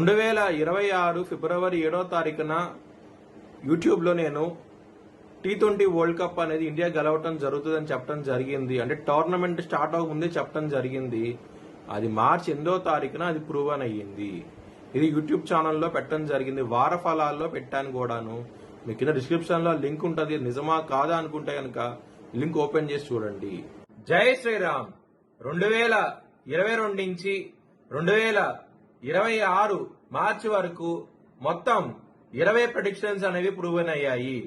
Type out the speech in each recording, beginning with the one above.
2026 ఫిబ్రవరి 7వ తారీఖున యూట్యూబ్లో నేను T20 వరల్డ్ కప్ అనేది ఇండియా గెలవటం జరుగుతుందని చెప్పడం జరిగింది. అంటే టోర్నమెంట్ స్టార్ట్ అవ్వకముందే చెప్పడం జరిగింది. అది మార్చి 8వ తారీఖున అది ప్రూవన్ అయ్యింది. ఇది యూట్యూబ్ ఛానల్లో పెట్టడం జరిగింది. వార ఫలాల్లో పెట్టాను కూడాను. మీ కింద డిస్క్రిప్షన్లో లింక్ ఉంటుంది. నిజమా కాదా అనుకుంటే కనుక లింక్ ఓపెన్ చేసి చూడండి. జై శ్రీరామ్. 2022 నుంచి 2026 మార్చి వరకు మొత్తం 20 ప్రెడిక్షన్స్ అనేవి ప్రూవెన్ అయ్యాయి.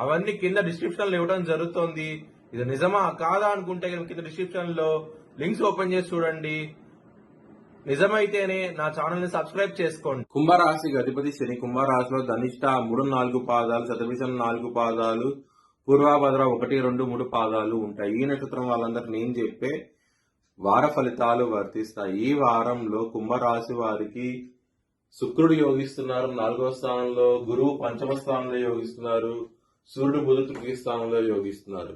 అవన్నీ కింద డిస్క్రిప్షన్ లో ఇవ్వడం జరుగుతోంది. ఇది నిజమా కాదా అనుకుంటే కింద డిస్క్రిప్షన్ లో లింక్స్ ఓపెన్ చేసి చూడండి. నిజమైతేనే నా ఛానల్ ని సబ్స్క్రైబ్ చేసుకోండి. కుంభరాశికి అధిపతి శని. కుంభరాశిలో ధనిష్ట 3-4 పాదాలు, శతభిషం 4 పాదాలు, పూర్వాభద్ర 1, 2, 3 పాదాలు ఉంటాయి. ఈ నక్షత్రం వాళ్ళందరికి నేను చెప్పే వార ఫలితాలు వర్తిస్తాయి. ఈ వారంలో కుంభరాశి వారికి శుక్రుడు యోగిస్తున్నారు 4వ స్థానంలో, గురువు 5వ స్థానంలో యోగిస్తున్నారు, సూర్యుడు బుధుడు 3వ స్థానంలో యోగిస్తున్నారు.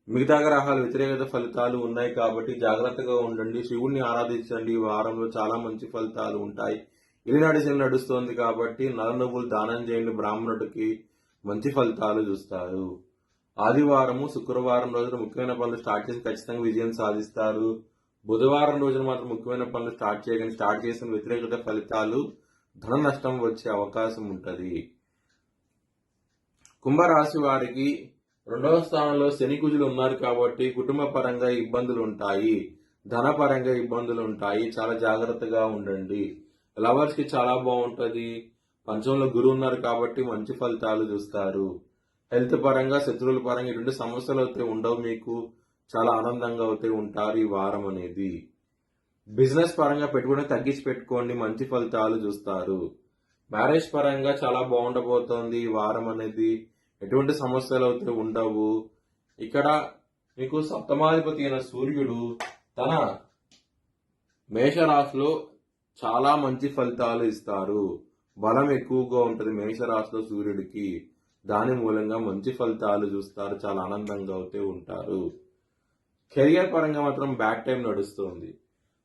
మిగతా గ్రహాలు వ్యతిరేకత ఫలితాలు ఉన్నాయి కాబట్టి జాగ్రత్తగా ఉండండి. శివుణ్ణి ఆరాధించండి. ఈ వారంలో చాలా మంచి ఫలితాలు ఉంటాయి. ఇలినాడి నడుస్తోంది కాబట్టి నల్ల నువ్వులు దానం చేయండి. బ్రాహ్మణుడికి మంచి ఫలితాలు చూస్తారు. ఆదివారము శుక్రవారం రోజున ముఖ్యమైన పనులు స్టార్ట్ చేసి ఖచ్చితంగా విజయం సాధిస్తారు. బుధవారం రోజున మాత్రం ముఖ్యమైన పనులు స్టార్ట్ చేయగానే స్టార్ట్ చేసిన వ్యతిరేకత ఫలితాలు, ధన నష్టం వచ్చే అవకాశం ఉంటుంది. కుంభరాశి వారికి 2వ స్థానంలో శని కుజులు ఉన్నారు కాబట్టి కుటుంబ పరంగా ఇబ్బందులు ఉంటాయి, ధన పరంగా ఇబ్బందులు ఉంటాయి. చాలా జాగ్రత్తగా ఉండండి. లవర్స్ కి చాలా బాగుంటది. పంచంలో గురువు ఉన్నారు కాబట్టి మంచి ఫలితాలు చూస్తారు. హెల్త్ పరంగా, శత్రువుల పరంగా ఇటువంటి సమస్యలు అయితే ఉండవు. మీకు చాలా ఆనందంగా అయితే ఉంటారు ఈ వారం అనేది. బిజినెస్ పరంగా పెట్టుబడి తగ్గించి పెట్టుకోండి, మంచి ఫలితాలు చూస్తారు. మ్యారేజ్ పరంగా చాలా బాగుండబోతోంది ఈ వారం అనేది. ఎటువంటి సమస్యలు అయితే ఉండవు. ఇక్కడ మీకు సప్తమాధిపతి అయిన సూర్యుడు తన మేషరాశిలో చాలా మంచి ఫలితాలు ఇస్తారు. బలం ఎక్కువగా ఉంటుంది మేషరాశిలో సూర్యుడికి. దాని మూలంగా మంచి ఫలితాలు చూస్తారు. చాలా ఆనందంగా అయితే ఉంటారు. కెరియర్ పరంగా మాత్రం బ్యాడ్ టైం నడుస్తుంది.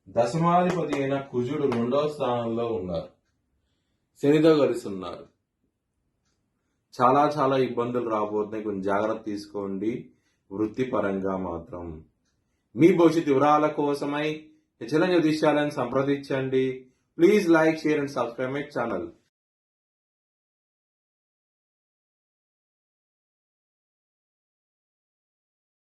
దశమాధిపతి అయిన కుజుడు 2వ స్థానంలో ఉన్నారు, శనితో కలిసి ఉన్నారు. చాలా చాలా ఇబ్బందులు రాబోతున్నాయి. కొంచెం జాగ్రత్త తీసుకోండి. వృత్తిపరంగా మాత్రం మీ భవిష్యత్ వివరాల కోసమై హెచ్చరిక జ్యోతిష్యాలను సంప్రదించండి. Please like, share and subscribe my channel.